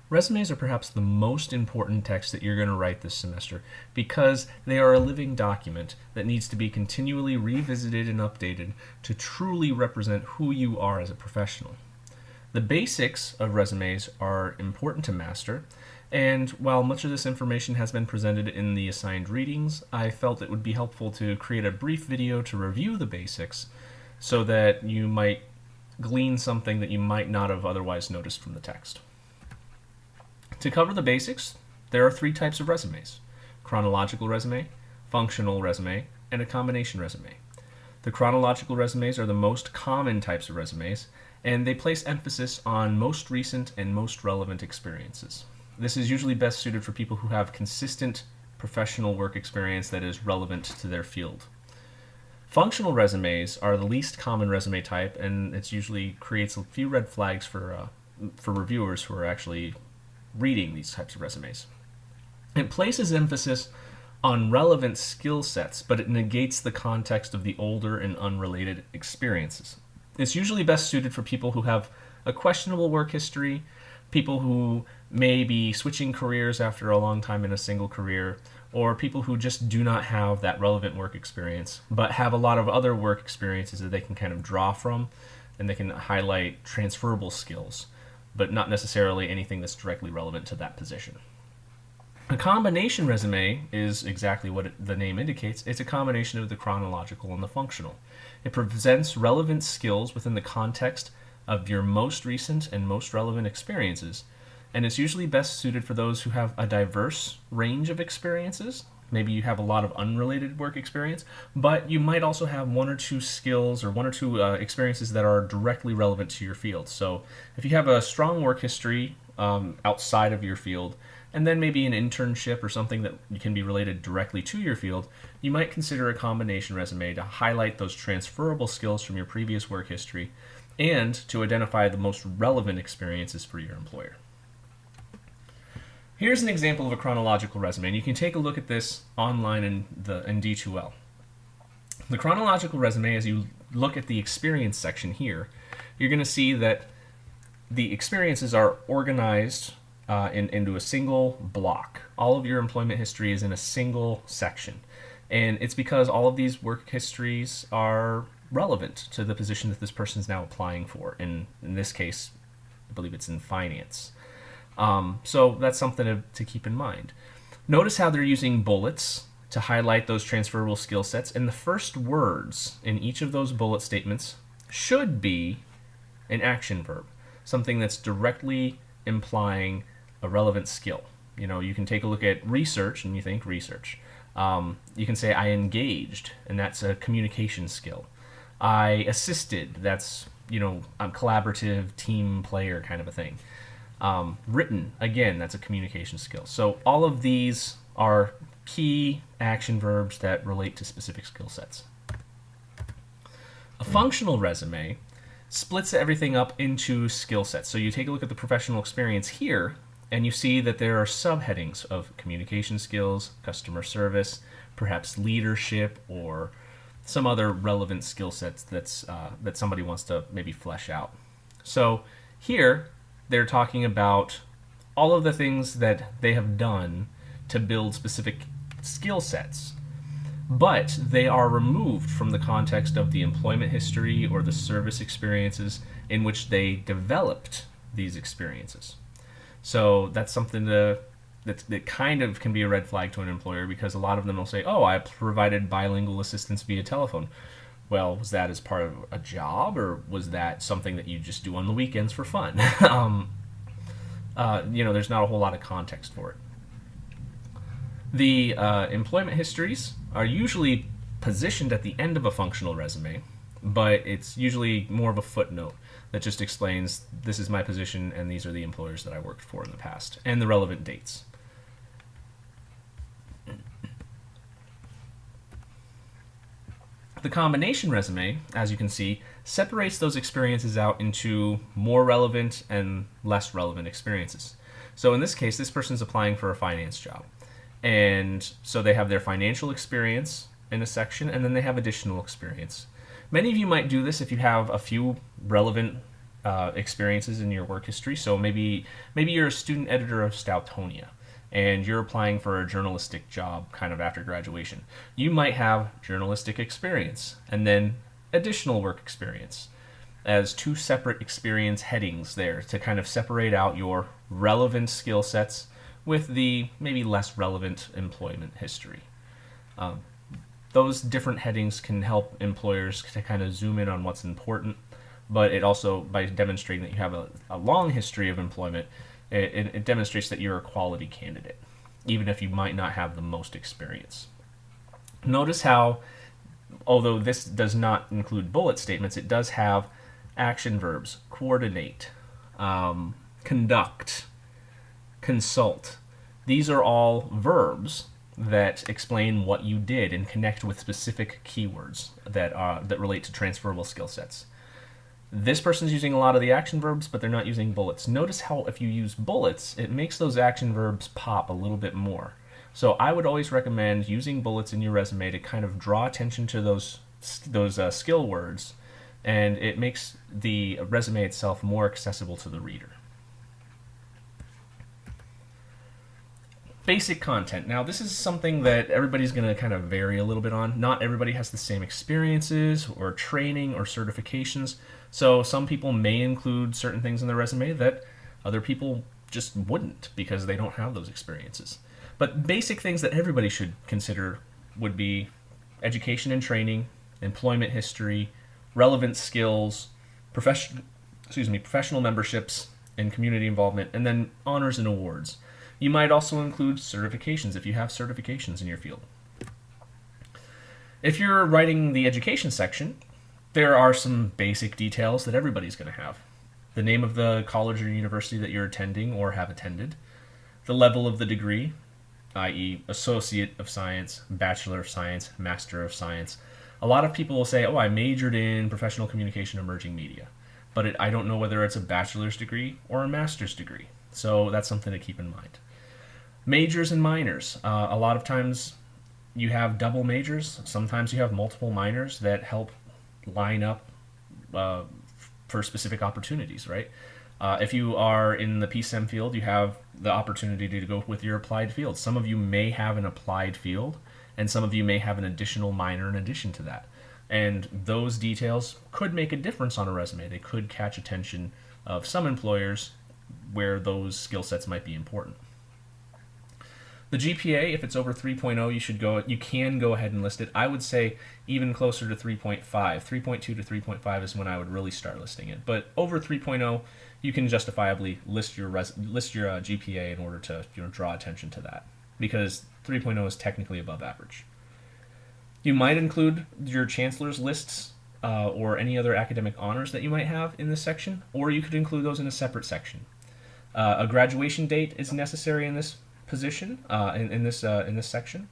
Resumes are perhaps the most important text that you're going to write this semester because they are a living document that needs to be continually revisited and updated to truly represent who you are as a professional. The basics of resumes are important to master, and while much of this information has been presented in the assigned readings, I felt it would be helpful to create a brief video to review the basics so that you might glean something that you might not have otherwise noticed from the text. To cover the basics, there are three types of resumes: chronological resume, functional resume, and a combination resume. The chronological resumes are the most common types of resumes, and they place emphasis on most recent and most relevant experiences. This is usually best suited for people who have consistent professional work experience that is relevant to their field. Functional resumes are the least common resume type, and it usually creates a few red flags for reviewers who are actually reading these types of resumes. It places emphasis on relevant skill sets, but it negates the context of the older and unrelated experiences. It's usually best suited for people who have a questionable work history, people who may be switching careers after a long time in a single career, or people who just do not have that relevant work experience, but have a lot of other work experiences that they can kind of draw from, and they can highlight transferable skills, but not necessarily anything that's directly relevant to that position. A combination resume is exactly what the name indicates. It's a combination of the chronological and the functional. It presents relevant skills within the context of your most recent and most relevant experiences, and it's usually best suited for those who have a diverse range of experiences. Maybe you have a lot of unrelated work experience, but you might also have one or two skills or one or two experiences that are directly relevant to your field. So if you have a strong work history outside of your field, and then maybe an internship or something that can be related directly to your field, you might consider a combination resume to highlight those transferable skills from your previous work history and to identify the most relevant experiences for your employer. Here's an example of a chronological resume, and you can take a look at this online in D2L. The chronological resume, as you look at the experience section here, you're going to see that the experiences are organized into a single block. All of your employment history is in a single section, and it's because all of these work histories are relevant to the position that this person is now applying for. In this case, I believe it's in finance. So that's something to keep in mind. Notice how they're using bullets to highlight those transferable skill sets, and the first words in each of those bullet statements should be an action verb, something that's directly implying a relevant skill. You know, you can take a look at research and you think research. You can say I engaged, and that's a communication skill. I assisted, that's, a collaborative team player kind of a thing. Written, again, that's a communication skill. So all of these are key action verbs that relate to specific skill sets. A functional resume splits everything up into skill sets. So you take a look at the professional experience here, and you see that there are subheadings of communication skills, customer service, perhaps leadership, or some other relevant skill sets that somebody wants to maybe flesh out. So here, they're talking about all of the things that they have done to build specific skill sets, but they are removed from the context of the employment history or the service experiences in which they developed these experiences. So that's something that kind of can be a red flag to an employer, because a lot of them will say, oh, I provided bilingual assistance via telephone. Well, was that as part of a job, or was that something that you just do on the weekends for fun? There's not a whole lot of context for it. The employment histories are usually positioned at the end of a functional resume, but it's usually more of a footnote that just explains this is my position and these are the employers that I worked for in the past, and the relevant dates. The combination resume, as you can see, separates those experiences out into more relevant and less relevant experiences. So in this case, this person's applying for a finance job. And so they have their financial experience in a section, and then they have additional experience. Many of you might do this if you have a few relevant experiences in your work history. So maybe you're a student editor of Stoutonia, and you're applying for a journalistic job kind of after graduation. You might have journalistic experience and then additional work experience as two separate experience headings there to kind of separate out your relevant skill sets with the maybe less relevant employment history. Those different headings can help employers to kind of zoom in on what's important, but it also, by demonstrating that you have a long history of employment, it demonstrates that you're a quality candidate, even if you might not have the most experience. Notice how, although this does not include bullet statements, it does have action verbs: coordinate, conduct, consult. These are all verbs that explain what you did and connect with specific keywords that relate to transferable skill sets. This person's using a lot of the action verbs, but they're not using bullets. Notice how if you use bullets, it makes those action verbs pop a little bit more. So I would always recommend using bullets in your resume to kind of draw attention to those skill words, and it makes the resume itself more accessible to the reader. Basic content. Now, this is something that everybody's going to kind of vary a little bit on. Not everybody has the same experiences or training or certifications, so some people may include certain things in their resume that other people just wouldn't because they don't have those experiences. But basic things that everybody should consider would be education and training, employment history, relevant skills, professional memberships and community involvement, and then honors and awards. You might also include certifications if you have certifications in your field. If you're writing the education section, there are some basic details that everybody's going to have. The name of the college or university that you're attending or have attended, the level of the degree, i.e. Associate of Science, Bachelor of Science, Master of Science. A lot of people will say, oh, I majored in professional communication emerging media, but I don't know whether it's a bachelor's degree or a master's degree. So that's something to keep in mind. Majors and minors. A lot of times you have double majors. Sometimes you have multiple minors that help line up for specific opportunities, right? If you are in the PSEM field, you have the opportunity to go with your applied field. Some of you may have an applied field, and some of you may have an additional minor in addition to that. And those details could make a difference on a resume. They could catch attention of some employers where those skill sets might be important. The GPA, if it's over 3.0, you can go ahead and list it. I would say even closer to 3.5. 3.2 to 3.5 is when I would really start listing it. But over 3.0, you can justifiably list your GPA in order to draw attention to that, because 3.0 is technically above average. You might include your chancellor's lists or any other academic honors that you might have in this section, or you could include those in a separate section. A graduation date is necessary in this position, in this section,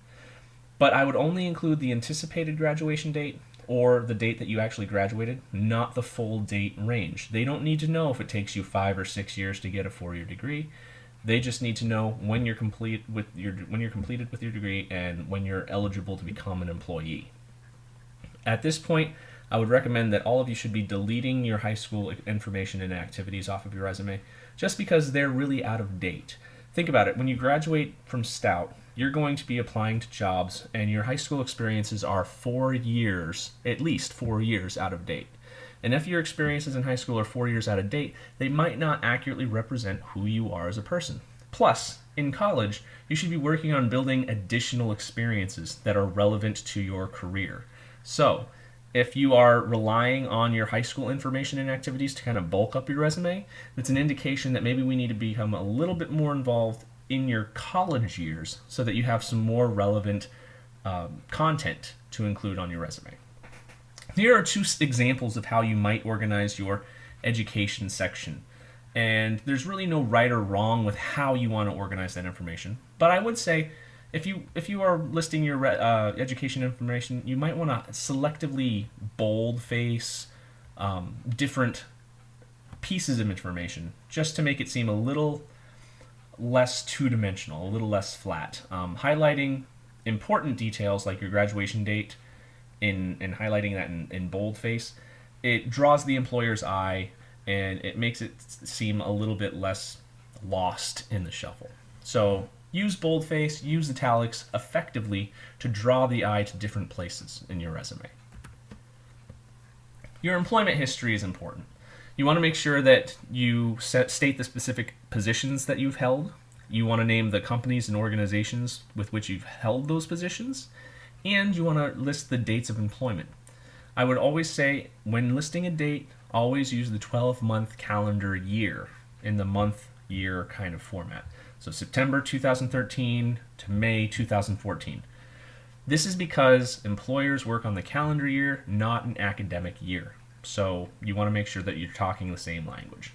but I would only include the anticipated graduation date or the date that you actually graduated, not the full date range. They don't need to know if it takes you 5 or 6 years to get a 4-year degree. They just need to know when you're completed with your degree and when you're eligible to become an employee. At this point, I would recommend that all of you should be deleting your high school information and activities off of your resume, just because they're really out of date. Think about it. When you graduate from Stout, you're going to be applying to jobs, and your high school experiences are 4 years, at least 4 years out of date. And if your experiences in high school are 4 years out of date, they might not accurately represent who you are as a person. Plus, in college, you should be working on building additional experiences that are relevant to your career. So, if you are relying on your high school information and activities to kind of bulk up your resume, that's an indication that maybe we need to become a little bit more involved in your college years so that you have some more relevant content to include on your resume. Here are 2 examples of how you might organize your education section. And there's really no right or wrong with how you want to organize that information. But I would say if you are listing your education information, you might want to selectively boldface different pieces of information just to make it seem a little less two-dimensional, a little less flat. Highlighting important details like your graduation date and highlighting that in boldface, it draws the employer's eye and it makes it seem a little bit less lost in the shuffle. So use boldface, use italics effectively to draw the eye to different places in your resume. Your employment history is important. You want to make sure that you state the specific positions that you've held. You want to name the companies and organizations with which you've held those positions. And you want to list the dates of employment. I would always say, when listing a date, always use the 12-month calendar year in the month-year kind of format. So September 2013 to May 2014. This is because employers work on the calendar year, not an academic year. So you want to make sure that you're talking the same language.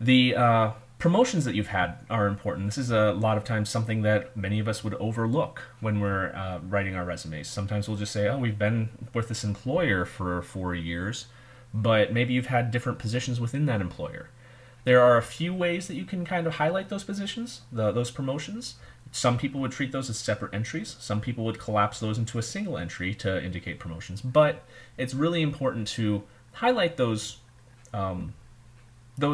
The promotions that you've had are important. This is a lot of times something that many of us would overlook when we're writing our resumes. Sometimes we'll just say, oh, we've been with this employer for 4 years, but maybe you've had different positions within that employer. There are a few ways that you can kind of highlight those positions, those promotions. Some people would treat those as separate entries. Some people would collapse those into a single entry to indicate promotions. But it's really important to highlight those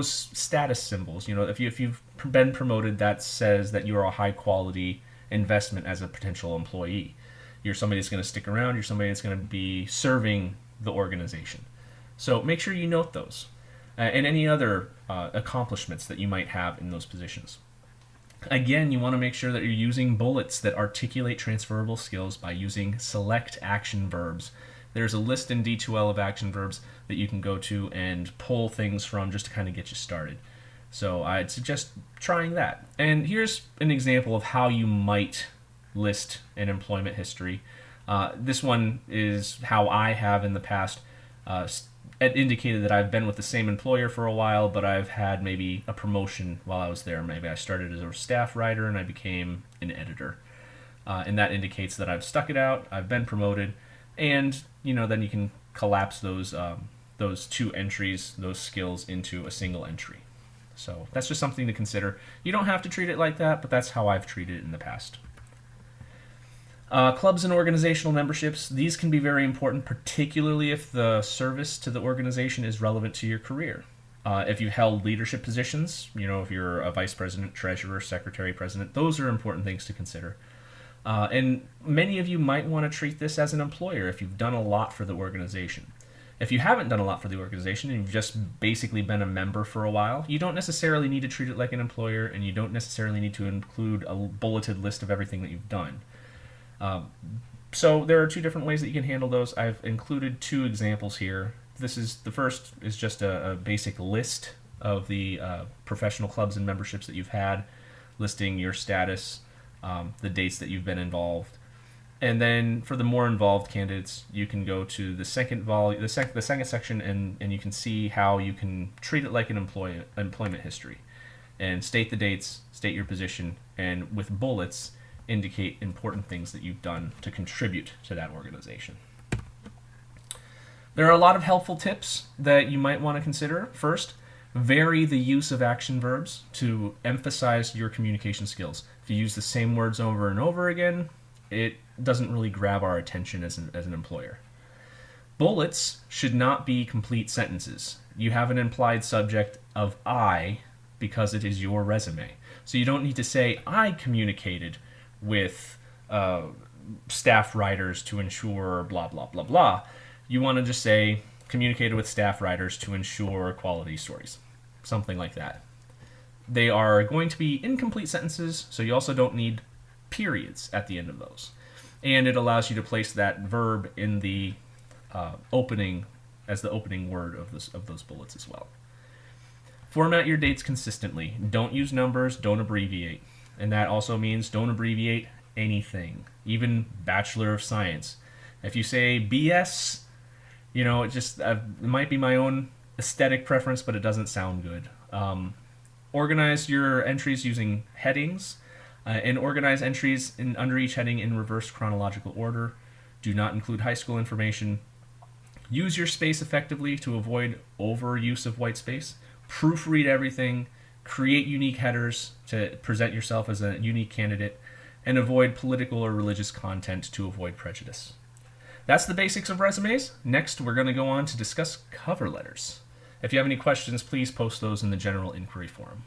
status symbols. You know, if you've been promoted, that says that you're a high quality investment as a potential employee. You're somebody that's going to stick around. You're somebody that's going to be serving the organization. So make sure you note those and any other accomplishments that you might have in those positions. Again, you want to make sure that you're using bullets that articulate transferable skills by using select action verbs. There's a list in D2L of action verbs that you can go to and pull things from just to kind of get you started. So I'd suggest trying that. And here's an example of how you might list an employment history. This one is how I have in the past indicated that I've been with the same employer for a while, but I've had maybe a promotion while I was there. Maybe I started as a staff writer and I became an editor. And that indicates that I've stuck it out, I've been promoted, and then you can collapse those two entries, those skills, into a single entry. So that's just something to consider. You don't have to treat it like that, but that's how I've treated it in the past. Clubs and organizational memberships, these can be very important, particularly if the service to the organization is relevant to your career. If you held leadership positions, if you're a vice president, treasurer, secretary, president, those are important things to consider. And many of you might want to treat this as an employer if you've done a lot for the organization. If you haven't done a lot for the organization and you've just basically been a member for a while, you don't necessarily need to treat it like an employer, and you don't necessarily need to include a bulleted list of everything that you've done. So there are two different ways that you can handle those. I've included two examples here. The first is just a basic list of the professional clubs and memberships that you've had, listing your status, the dates that you've been involved. And then for the more involved candidates, you can go to the second section, and you can see how you can treat it like an employment history, and state the dates, state your position, and with bullets indicate important things that you've done to contribute to that organization. There are a lot of helpful tips that you might want to consider. First, vary the use of action verbs to emphasize your communication skills. If you use the same words over and over again, it doesn't really grab our attention as an employer. Bullets should not be complete sentences. You have an implied subject of I because it is your resume. So you don't need to say, I communicated with staff writers to ensure blah, blah, blah, blah. You want to just say, communicated with staff writers to ensure quality stories. Something like that. They are going to be incomplete sentences, so you also don't need periods at the end of those. And it allows you to place that verb in the opening, as the opening word of those bullets as well. Format your dates consistently. Don't use numbers, don't abbreviate. And that also means don't abbreviate anything, even Bachelor of Science. If you say BS, it might be my own aesthetic preference, but it doesn't sound good. Organize your entries using headings, and organize entries under each heading in reverse chronological order. Do not include high school information. Use your space effectively to avoid overuse of white space. Proofread everything. Create unique headers to present yourself as a unique candidate, and avoid political or religious content to avoid prejudice. That's the basics of resumes. Next, we're going to go on to discuss cover letters. If you have any questions, please post those in the general inquiry forum.